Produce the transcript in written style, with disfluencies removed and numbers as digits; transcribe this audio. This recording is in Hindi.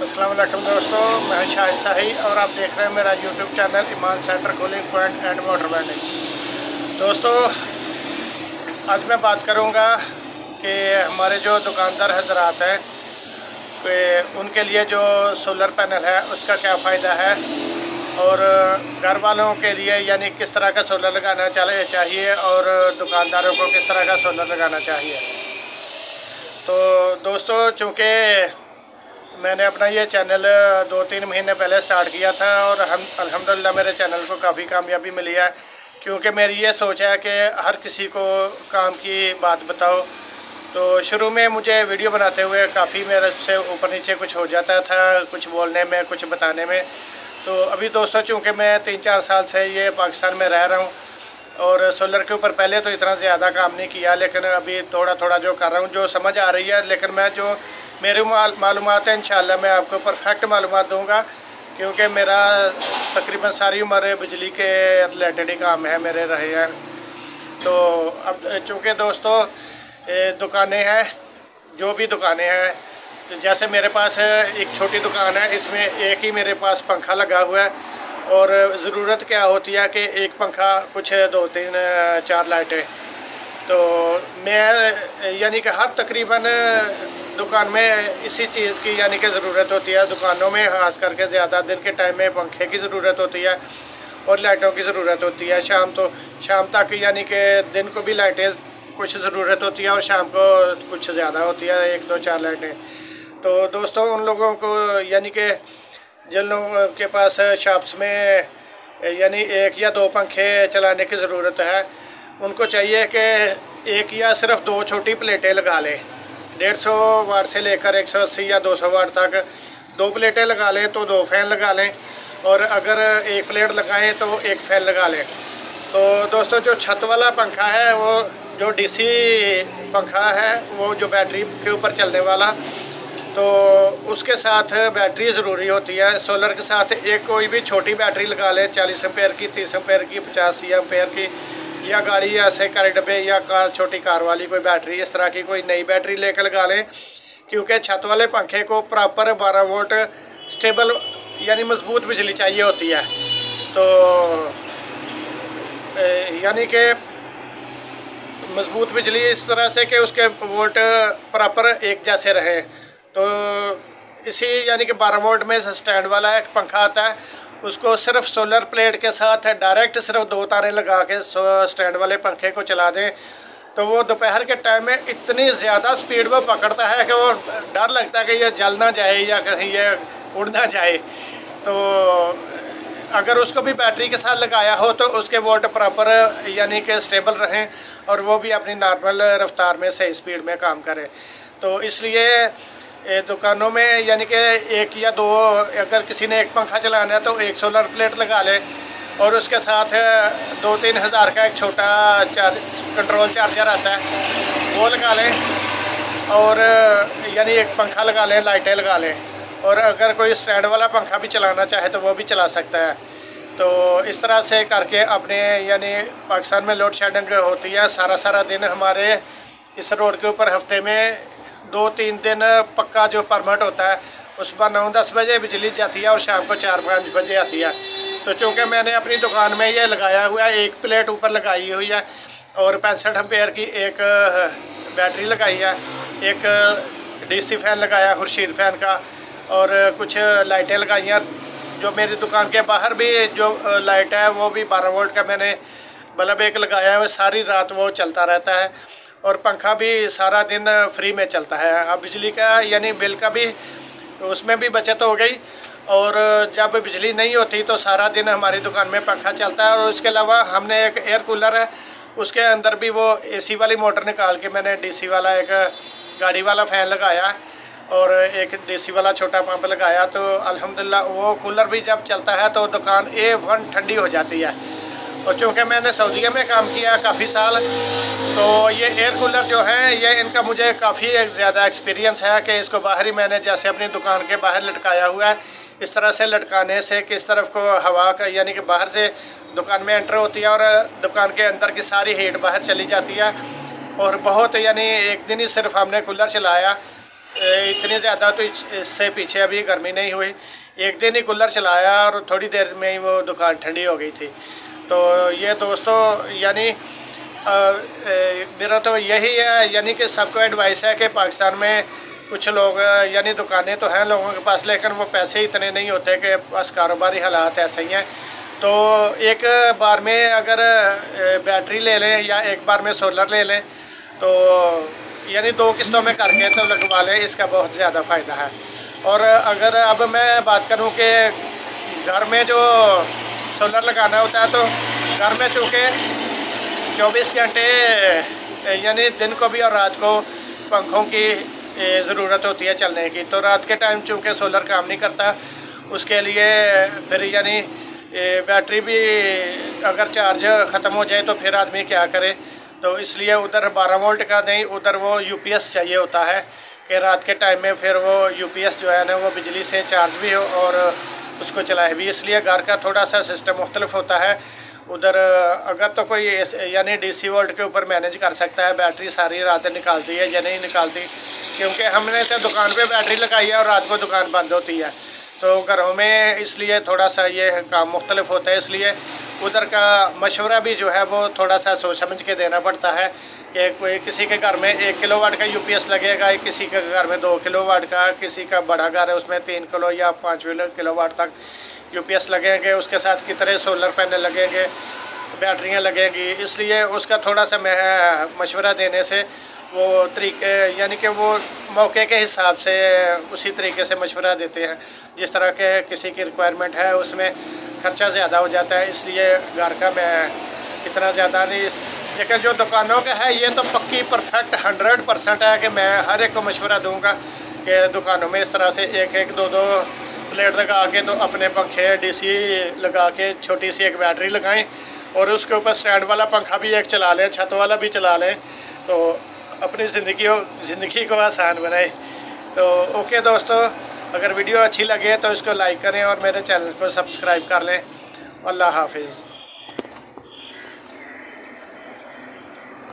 अस्सलाम वालेकुम दोस्तों, मैं शाहिद शाही और आप देख रहे हैं मेरा YouTube channel Iman centre cooling point and motor welding. दोस्तों, आज मैं बात करूंगा कि हमारे जो दुकानदार हजरात हैं कि उनके लिए जो सोलर पैनल है उसका क्या फ़ायदा है और घर वालों के लिए यानी किस तरह का सोलर लगाना चाहिए और दुकानदारों को किस तरह का सोलर लगाना चाहिए। तो दोस्तों, चूँकि मैंने अपना ये चैनल 2-3 महीने पहले स्टार्ट किया था और हम अल्हम्दुलिल्लाह मेरे चैनल को काफ़ी कामयाबी मिली है, क्योंकि मेरी ये सोच है कि हर किसी को काम की बात बताओ। तो शुरू में मुझे वीडियो बनाते हुए काफ़ी मेरे से ऊपर नीचे कुछ हो जाता था, कुछ बोलने में, कुछ बताने में। तो अभी दोस्तों, चूँकि मैं 3-4 साल से ये पाकिस्तान में रह रहा हूँ और सोलर के ऊपर पहले तो इतना ज़्यादा काम नहीं किया, लेकिन अभी थोड़ा थोड़ा जो कर रहा हूँ, जो समझ आ रही है। लेकिन मैं जो मेरी मालूमात है इंशाल्लाह मैं आपको परफेक्ट मालूमात दूंगा, क्योंकि मेरा तकरीबन सारी उम्र बिजली के रिलेटेड ही काम है मेरे रहे हैं। तो अब चूँकि दोस्तों दुकानें हैं, जो भी दुकानें हैं, जैसे मेरे पास एक छोटी दुकान है, इसमें एक ही मेरे पास पंखा लगा हुआ है और ज़रूरत क्या होती है कि एक पंखा कुछ 2-3-4 लाइटें। तो मैं यानी कि हर तकरीबन दुकान में इसी चीज़ की यानी कि ज़रूरत होती है। दुकानों में ख़ास करके ज़्यादा दिन के टाइम में पंखे की ज़रूरत होती है और लाइटों की ज़रूरत होती है। शाम तक यानी कि दिन को भी लाइटें कुछ ज़रूरत होती है और शाम को कुछ ज़्यादा होती है, 1-2-4 लाइटें। तो दोस्तों, उन लोगों को यानी कि जिन लोगों के पास शॉप्स में यानी 1 या 2 पंखे चलाने की ज़रूरत है, उनको चाहिए कि 1 या सिर्फ 2 छोटी प्लेटें लगा लें। 150 वाट से लेकर 180 या 200 वाट तक 2 प्लेटें लगा लें, तो 2 फैन लगा लें, और अगर 1 प्लेट लगाएं तो 1 फैन लगा लें। तो दोस्तों, जो छत वाला पंखा है, वो जो डीसी पंखा है, वो जो बैटरी के ऊपर चलने वाला, तो उसके साथ बैटरी ज़रूरी होती है। सोलर के साथ एक कोई भी छोटी बैटरी लगा लें, 40 एम्पेयर की, 30 एम्पेयर की, 50 एम्पेयर की, या गाड़ी ऐसे कार डब्बे या कार, छोटी कार वाली कोई बैटरी, इस तरह की कोई नई बैटरी लेकर लगा लें, क्योंकि छत वाले पंखे को प्रॉपर 12 वोल्ट स्टेबल यानी मजबूत बिजली चाहिए होती है। तो यानी कि मजबूत बिजली इस तरह से कि उसके वोल्ट प्रॉपर एक जैसे रहें। तो इसी यानी कि 12 वोल्ट में स्टैंड वाला एक पंखा आता है, उसको सिर्फ सोलर प्लेट के साथ डायरेक्ट सिर्फ 2 तारें लगा के स्टैंड वाले पंखे को चला दें, तो वो दोपहर के टाइम में इतनी ज़्यादा स्पीड में पकड़ता है कि वो डर लगता है कि ये जल ना जाए या कहीं ये उड़ ना जाए। तो अगर उसको भी बैटरी के साथ लगाया हो तो उसके वोल्ट प्रॉपर यानी कि स्टेबल रहें और वो भी अपनी नॉर्मल रफ्तार में सही स्पीड में काम करे। तो इसलिए दुकानों में यानी कि 1 या 2, अगर किसी ने 1 पंखा चलाना है तो 1 सोलर प्लेट लगा ले और उसके साथ 2-3 हज़ार का एक छोटा कंट्रोल चार्जर आता है, वो लगा लें, और यानी 1 पंखा लगा लें, लाइटें लगा लें, और अगर कोई स्टैंड वाला पंखा भी चलाना चाहे तो वो भी चला सकता है। तो इस तरह से करके अपने यानी पाकिस्तान में लोड शेडिंग होती है सारा दिन। हमारे इस रोड के ऊपर हफ्ते में 2-3 दिन पक्का जो परमिट होता है, उस पर 9-10 बजे बिजली जाती है और शाम को 4-5 बजे आती है। तो चूँकि मैंने अपनी दुकान में ये लगाया हुआ है, 1 प्लेट ऊपर लगाई हुई है और 65 एम्पेयर की एक बैटरी लगाई है, एक डीसी फैन लगाया खुर्शीद फैन का, और कुछ लाइटें लगाई हैं। जो मेरी दुकान के बाहर भी जो लाइट है वो भी 12 वोल्ट का मैंने बल्ब एक लगाया है, सारी रात वो चलता रहता है, और पंखा भी सारा दिन फ्री में चलता है। अब बिजली का यानी बिल का भी उसमें भी बचत हो गई, और जब बिजली नहीं होती तो सारा दिन हमारी दुकान में पंखा चलता है। और उसके अलावा हमने एक एयर कूलर है, उसके अंदर भी वो एसी वाली मोटर निकाल के मैंने डीसी वाला एक गाड़ी वाला फ़ैन लगाया और एक डीसी वाला छोटा पंप लगाया। तो अल्हम्दुलिल्लाह वो कूलर भी जब चलता है तो दुकान A1 ठंडी हो जाती है। और चूँकि मैंने सऊदीया में काम किया काफ़ी साल, तो ये एयर कूलर जो है ये इनका मुझे काफ़ी ज़्यादा एक्सपीरियंस है कि इसको बाहर ही मैंने जैसे अपनी दुकान के बाहर लटकाया हुआ है, इस तरह से लटकाने से किस तरफ को हवा का यानी कि बाहर से दुकान में एंटर होती है और दुकान के अंदर की सारी हीट बाहर चली जाती है। और बहुत यानी एक दिन ही सिर्फ हमने कूलर चलाया इतनी ज़्यादा तो इससे पीछे अभी गर्मी नहीं हुई। एक दिन ही कूलर चलाया और थोड़ी देर में ही वो दुकान ठंडी हो गई थी। तो ये दोस्तों यानी मेरा तो यही है, यानी कि सबको एडवाइस है कि पाकिस्तान में कुछ लोग यानी दुकानें तो हैं लोगों के पास, लेकिन वो पैसे इतने नहीं होते कि बस कारोबारी हालात ऐसे ही हैं। तो एक बार में अगर बैटरी ले लें या एक बार में सोलर ले लें तो यानी 2 किस्तों में करके तो लगवा लें, इसका बहुत ज़्यादा फ़ायदा है। और अगर अब मैं बात करूं कि घर में जो सोलर लगाना होता है तो घर में चूँकि 24 घंटे यानी दिन को भी और रात को पंखों की ज़रूरत होती है चलने की, तो रात के टाइम चूँकि सोलर काम नहीं करता, उसके लिए फिर यानी बैटरी भी अगर चार्ज ख़त्म हो जाए तो फिर आदमी क्या करे। तो इसलिए उधर 12 वोल्ट का नहीं, उधर वो यूपीएस चाहिए होता है कि रात के टाइम में फिर वो यूपीएस जो है ना वो बिजली से चार्ज भी हो और उसको चलाए भी। इसलिए घर का थोड़ा सा सिस्टम मुख्तलिफ होता है। उधर अगर तो कोई यानी डीसी वोल्ट के ऊपर मैनेज कर सकता है, बैटरी सारी रात निकालती है या नहीं निकालती, क्योंकि हमने तो दुकान पे बैटरी लगाई है और रात को दुकान बंद होती है, तो घरों में इसलिए थोड़ा सा ये काम मुख्तलिफ होता है। इसलिए उधर का मशवरा भी जो है वो थोड़ा सा सोच समझ के देना पड़ता है कि कोई किसी के घर में 1 किलोवाट का यूपीएस लगेगा, किसी के घर में 2 किलोवाट का, किसी का बड़ा घर है उसमें 3 किलो या 5 किलोवाट तक यूपीएस लगेंगे, उसके साथ कितने सोलर पैनल लगेंगे, बैटरियाँ लगेंगी। इसलिए उसका थोड़ा सा मशवरा देने से वो तरीके यानी कि वो मौके के हिसाब से उसी तरीके से मशवरा देते हैं जिस तरह के किसी की रिक्वायरमेंट है, उसमें खर्चा ज़्यादा हो जाता है। इसलिए घर का मैं इतना ज़्यादा नहीं, लेकिन जो दुकानों का है ये तो पक्की परफेक्ट 100% है कि मैं हर एक को मशवरा दूंगा कि दुकानों में इस तरह से 1-1, 2-2 प्लेट लगा के तो अपने पंखे डीसी लगा के छोटी सी एक बैटरी लगाएं और उसके ऊपर स्टैंड वाला पंखा भी एक चला लें, छत वाला भी चला लें, तो अपनी ज़िंदगी को आसान बनाएं। तो ओके दोस्तों, अगर वीडियो अच्छी लगे तो इसको लाइक करें और मेरे चैनल को सब्सक्राइब कर लें। अल्लाह हाफिज़।